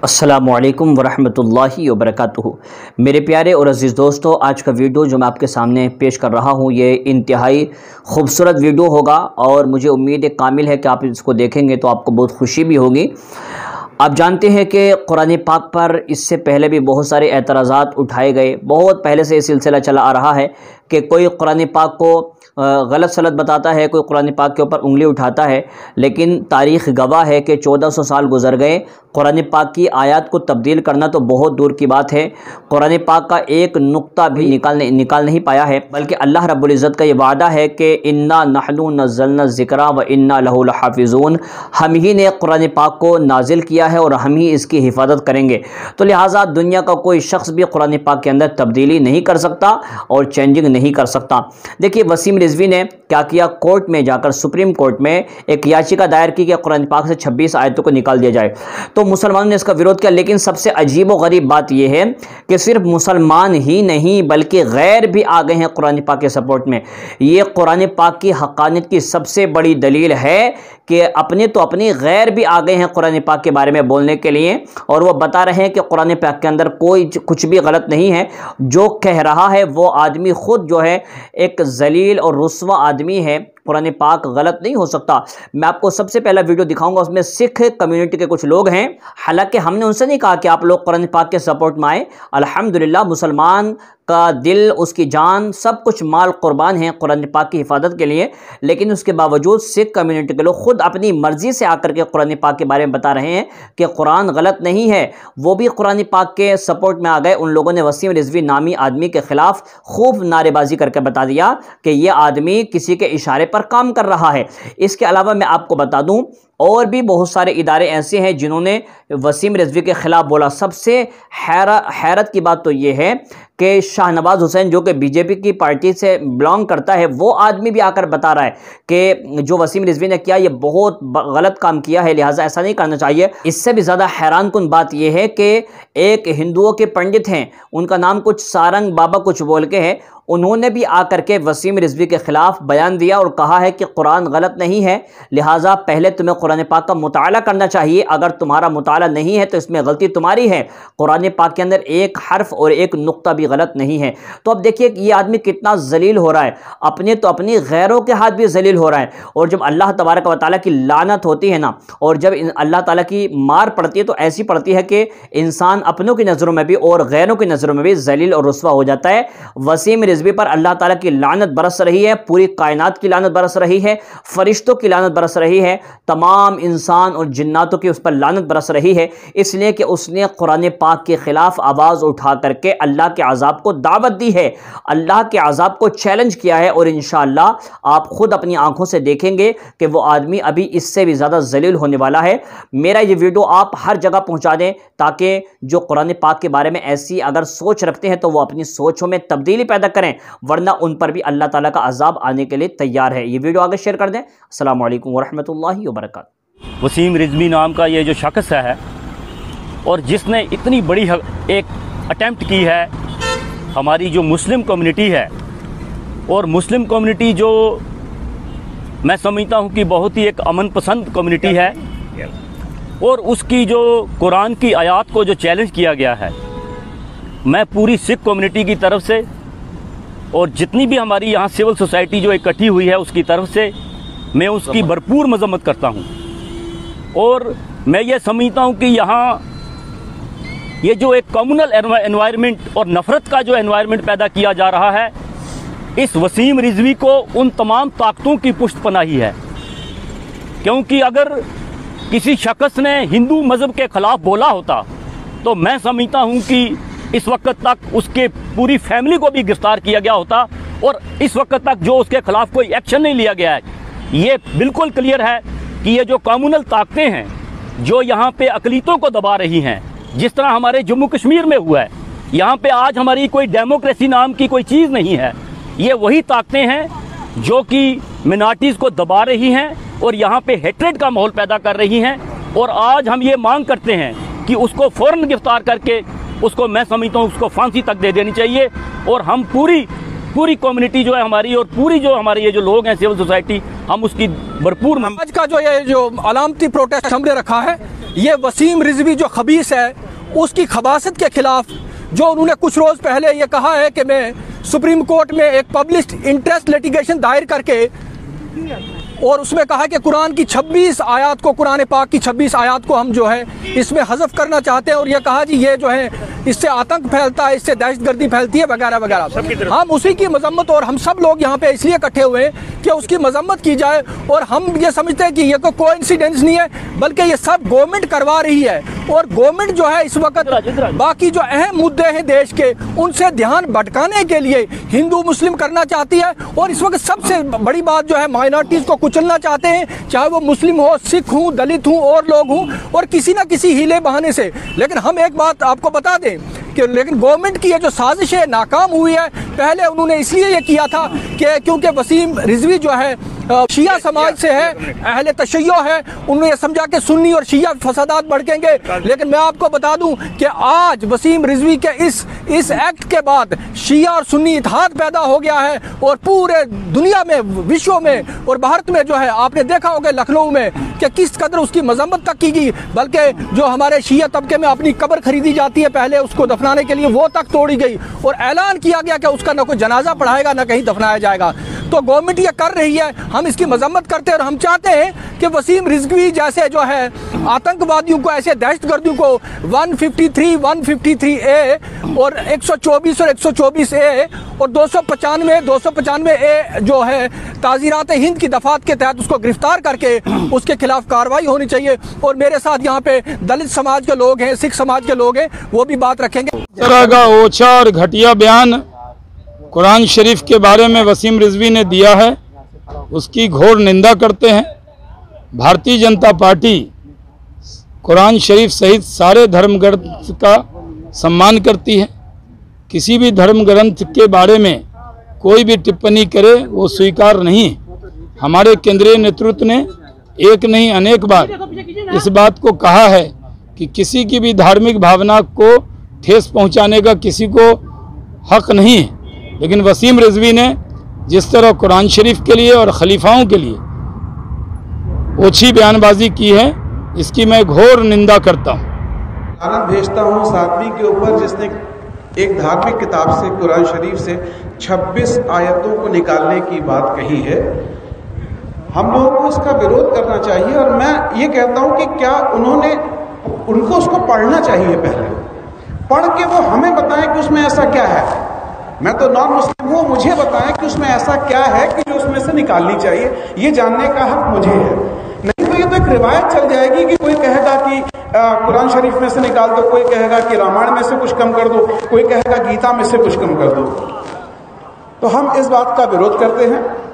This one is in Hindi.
अस्सलामुअलैकुम वरहमतुल्लाहि वबरकातुहू। मेरे प्यारे और अज़ीज़ दोस्तों, आज का वीडियो जो मैं आपके सामने पेश कर रहा हूँ ये इंतहाई खूबसूरत वीडियो होगा और मुझे उम्मीद कामिल है कि आप इसको देखेंगे तो आपको बहुत खुशी भी होगी। आप जानते हैं कि कुरान पाक पर इससे पहले भी बहुत सारे एतराज़ात उठाए गए। बहुत पहले से ये सिलसिला चला आ रहा है कि कोई कुरान पाक को गलत सलत बताता है, कोई कुरान पाक के ऊपर उंगली उठाता है, लेकिन तारीख़ गवाह है कि 1400 साल गुजर गए, कुरान पाक की आयत को तब्दील करना तो बहुत दूर की बात है। कुरान पाक का एक नुक्ता भी निकाल नहीं पाया है, बल्कि अल्लाह रब्बुल इज़्ज़त का ये वादा है कि इन्ना नहनु नज़्ज़लना ज़िक्रा व इन्ना लहु लहाफ़िज़ून, हम ही ने कुरान पाक को नाजिल किया है और हम ही इसकी हिफाजत करेंगे। तो लिहाजा दुनिया का कोई शख्स भी कुरान पाक के अंदर तब्दीली नहीं कर सकता और चेंजिंग नहीं कर सकता। देखिए वसीम रिजवी ने क्या किया, कोर्ट में जाकर सुप्रीम कोर्ट में एक याचिका दायर की कि कुरान पाक से 26 आयतों को निकाल दिया जाए। तो मुसलमानों ने इसका विरोध किया, लेकिन सबसे अजीब व गरीब बात यह है कि सिर्फ मुसलमान ही नहीं बल्कि गैर भी आ गए हैं कुरान पाक के सपोर्ट में। ये कुरान पाक की हक़ानियत की सबसे बड़ी दलील है कि अपनी गैर भी आ गए हैं कुरान पाक के बारे में बोलने के लिए, और वो बता रहे हैं कि कुरान पाक के अंदर कोई कुछ भी गलत नहीं है। जो कह रहा है वो आदमी खुद जो है एक जलील और रुस्वा आदमी है। कुरान पाक गलत नहीं हो सकता। मैं आपको सबसे पहला वीडियो दिखाऊंगा, उसमें सिख कम्युनिटी के कुछ लोग हैं। हालांकि हमने उनसे नहीं कहा कि आप लोग कुरान पाक के सपोर्ट में आए। अल्हम्दुलिल्लाह मुसलमान का दिल, उसकी जान, सब कुछ माल कुर्बान है कुरान पाक की हिफाजत के लिए, लेकिन उसके बावजूद सिख कम्युनिटी के लोग खुद अपनी मर्जी से आकर के कुरान पाक के बारे में बता रहे हैं कि कुरान गलत नहीं है। वो भी कुरान पाक के सपोर्ट में आ गए। उन लोगों ने वसीम रिजवी नामी आदमी के खिलाफ खूब नारेबाजी करके बता दिया कि यह आदमी किसी के इशारे पर काम कर रहा है। इसके अलावा मैं आपको बता दूं और भी बहुत सारे इदारे ऐसे हैं जिन्होंने वसीम रिजवी के खिलाफ बोला। सबसे हैरत की बात तो यह है कि शाहनवाज हुसैन जो कि बीजेपी की पार्टी से बिलोंग करता है, वो आदमी भी आकर बता रहा है कि जो वसीम रिजवी ने किया ये बहुत गलत काम किया है, लिहाजा ऐसा नहीं करना चाहिए। इससे भी ज़्यादा हैरान कुन बात यह है कि एक हिंदुओं के पंडित हैं, उनका नाम कुछ सारंग बाबा कुछ बोल के है, उन्होंने भी आकर के वसीम रिजवी के खिलाफ बयान दिया और कहा है कि कुरान गलत नहीं है, लिहाजा पहले तुम्हें कुरान पाक का मुताला करना चाहिए। अगर तुम्हारा मुताला नहीं है तो इसमें गलती तुम्हारी है। कुरान पाक के अंदर एक हर्फ और एक नुक्ता भी गलत नहीं है। तो अब देखिए कि ये आदमी कितना जलील हो रहा है, अपनी गैरों के हाथ भी जलील हो रहा है। और जब अल्लाह तबारक व तआला की लानत होती है ना, और जब अल्लाह ताला की मार पड़ती है तो ऐसी पड़ती है कि इंसान अपनों की नज़रों में भी और गैरों की नज़रों में भी जलील और रुस्वा हो जाता है। वसीम रिजवी पर अल्लाह ताला की लानत बरस रही है, पूरी कायनात की लानत बरस रही है, फरिश्तों की लानत बरस रही है, तमाम इंसान और जिन्नातों की उस पर लानत बरस रही है, इसलिए कि उसने कुरान पाक के खिलाफ आवाज़ उठा करके अल्लाह के अज़ाब को दावत दी है, अल्लाह के अज़ाब को चैलेंज किया है। और इंशाअल्लाह आप खुद अपनी आंखों से देखेंगे कि वो आदमी अभी इससे भी ज़्यादा जलील होने वाला है। मेरा ये वीडियो आप हर जगह पहुँचा दें ताकि जो कुरान पाक के बारे में ऐसी अगर सोच रखते हैं तो वो अपनी सोचों में तब्दीली पैदा करें, वरना उन पर भी अल्लाह ताला का अज़ाब आने के लिए तैयार है। ये वीडियो आगे शेयर कर दें। अस्सलामु अलैकुम वरहमतुल्लाहि वबरकातुहू। वसीम रिजवी नाम का ये जो शख्स है और जिसने इतनी बड़ी एक अटेम्प्ट की है हमारी जो मुस्लिम कम्युनिटी है, और मुस्लिम कम्युनिटी जो मैं समझता हूँ कि बहुत ही एक अमन पसंद कम्युनिटी है, और उसकी जो कुरान की आयत को जो चैलेंज किया गया है, मैं पूरी सिख कम्युनिटी की तरफ से और जितनी भी हमारी यहाँ सिविल सोसाइटी जो इकट्ठी हुई है उसकी तरफ से मैं उसकी भरपूर मजम्मत करता हूँ। और मैं ये समझता हूँ कि यहाँ ये जो एक कम्युनल एनवायरनमेंट और नफ़रत का जो एनवायरनमेंट पैदा किया जा रहा है, इस वसीम रिजवी को उन तमाम ताकतों की पुष्टपनाही है। क्योंकि अगर किसी शख्स ने हिंदू मज़हब के ख़िलाफ़ बोला होता तो मैं समझता हूँ कि इस वक्त तक उसके पूरी फैमिली को भी गिरफ्तार किया गया होता, और इस वक्त तक जो उसके खिलाफ कोई एक्शन नहीं लिया गया है। ये बिल्कुल क्लियर है कि ये जो कम्युनल ताकतें हैं जो यहाँ पे अक़लियतों को दबा रही हैं, जिस तरह हमारे जम्मू कश्मीर में हुआ है, यहाँ पे आज हमारी कोई डेमोक्रेसी नाम की कोई चीज़ नहीं है। ये वही ताकतें हैं जो कि मिनॉरिटीज़ को दबा रही हैं और यहाँ पे हेट्रेड का माहौल पैदा कर रही हैं। और आज हम ये मांग करते हैं कि उसको फ़ौरन गिरफ्तार करके उसको, मैं समझता हूँ, उसको फांसी तक दे देनी चाहिए। और हम पूरी कम्युनिटी जो है हमारी और पूरी जो हमारे ये जो लोग हैं सिविल सोसाइटी, हम उसकी भरपूर आज का जो ये जो अलामती प्रोटेस्ट हमने रखा है ये वसीम रिजवी जो खबीस है उसकी खबासत के खिलाफ जो उन्होंने कुछ रोज़ पहले ये कहा है कि मैं सुप्रीम कोर्ट में एक पब्लिश्ड इंटरेस्ट लिटिगेशन दायर करके और उसमें कहा कि कुरान की 26 आयत को, कुरान पाक की 26 आयत को हम जो है इसमें हज़फ करना चाहते हैं और ये कहा जी ये जो है इससे आतंक फैलता है, इससे दहशतगर्दी फैलती है वगैरह वगैरह। हम उसी की मजम्मत और हम सब लोग यहाँ पे इसलिए इकट्ठे हुए हैं कि उसकी मजम्मत की जाए और हम ये समझते हैं कि ये कोई कोइंसिडेंस नहीं है बल्कि ये सब गवर्नमेंट करवा रही है और गवर्नमेंट जो है इस वक्त बाकी जो अहम मुद्दे हैं देश के उनसे ध्यान भटकाने के लिए हिंदू मुस्लिम करना चाहती है और इस वक्त सबसे बड़ी बात जो है माइनॉरिटीज़ को कुचलना चाहते हैं, चाहे वो मुस्लिम हो, सिख हूँ, दलित हूँ और लोग हूँ और किसी ना किसी हीले बहाने से। लेकिन हम एक बात आपको बता दें कि लेकिन गवर्नमेंट की ये जो साजिश है नाकाम हुई है। पहले उन्होंने इसलिए ये किया था कि क्योंकि वसीम रिजवी जो है शिया समाज से है, अहले तशय्यो है, उन्होंने ये समझा कि सुन्नी और शिया फसादात भड़केंगे। लेकिन मैं आपको बता दूं कि आज वसीम रिजवी के इस एक्ट के बाद शिया और सुन्नी इत्तेहाद पैदा हो गया है और पूरे दुनिया में, विश्व में और भारत में जो है आपने देखा होगा लखनऊ में कि किस कदर उसकी मजम्मत तक की गई, बल्कि जो हमारे शिया तबके में अपनी कब्र खरीदी जाती है पहले उसको दफनाने के लिए वो तक तोड़ी गई और ऐलान किया गया कि उसका न कोई जनाजा पढ़ाएगा न कहीं दफनाया जाएगा। तो गवर्नमेंट ये कर रही है, हम इसकी मजम्मत करते हैं और हम चाहते हैं कि वसीम रिजवी जैसे जो है आतंकवादियों को, ऐसे दहशतगर्दियों को 153, 153A और 124 और 124A और 295A जो है ताज़ीरात हिंद की दफात के तहत उसको गिरफ्तार करके उसके खिलाफ कार्रवाई होनी चाहिए। और मेरे साथ यहाँ पे दलित समाज के लोग हैं, सिख समाज के लोग हैं, वो भी बात रखेंगे। इस तरह का ओछा और घटिया बयान कुरान शरीफ के बारे में वसीम रिजवी ने दिया है, उसकी घोर निंदा करते हैं। भारतीय जनता पार्टी कुरान शरीफ सहित सारे धर्म ग्रंथ का सम्मान करती है। किसी भी धर्म ग्रंथ के बारे में कोई भी टिप्पणी करे वो स्वीकार नहीं। हमारे केंद्रीय नेतृत्व ने एक नहीं अनेक बार इस बात को कहा है कि किसी की भी धार्मिक भावना को ठेस पहुंचाने का किसी को हक नहीं है। लेकिन वसीम रिजवी ने जिस तरह कुरान शरीफ के लिए और खलीफाओं के लिए ओछी बयानबाजी की है, इसकी मैं घोर निंदा करता हूँ। लानत भेजता हूँ उस आदमी के ऊपर जिसने एक धार्मिक किताब से, कुरान शरीफ से 26 आयतों को निकालने की बात कही है। हम लोगों को इसका विरोध करना चाहिए और मैं ये कहता हूँ कि क्या उनको उसको पढ़ना चाहिए, पहले पढ़ के वो हमें बताएं कि उसमें ऐसा क्या है। मैं तो नॉन मुस्लिम हूँ, मुझे बताएं कि उसमें ऐसा क्या है कि जो उसमें से निकालनी चाहिए, ये जानने का हक मुझे है। नहीं तो ये तो एक रिवायत चल जाएगी कि कोई कहेगा कि कुरान शरीफ में से निकाल दो, कोई कहेगा कि रामायण में से कुछ कम कर दो, कोई कहेगा गीता में से कुछ कम कर दो। तो हम इस बात का विरोध करते हैं।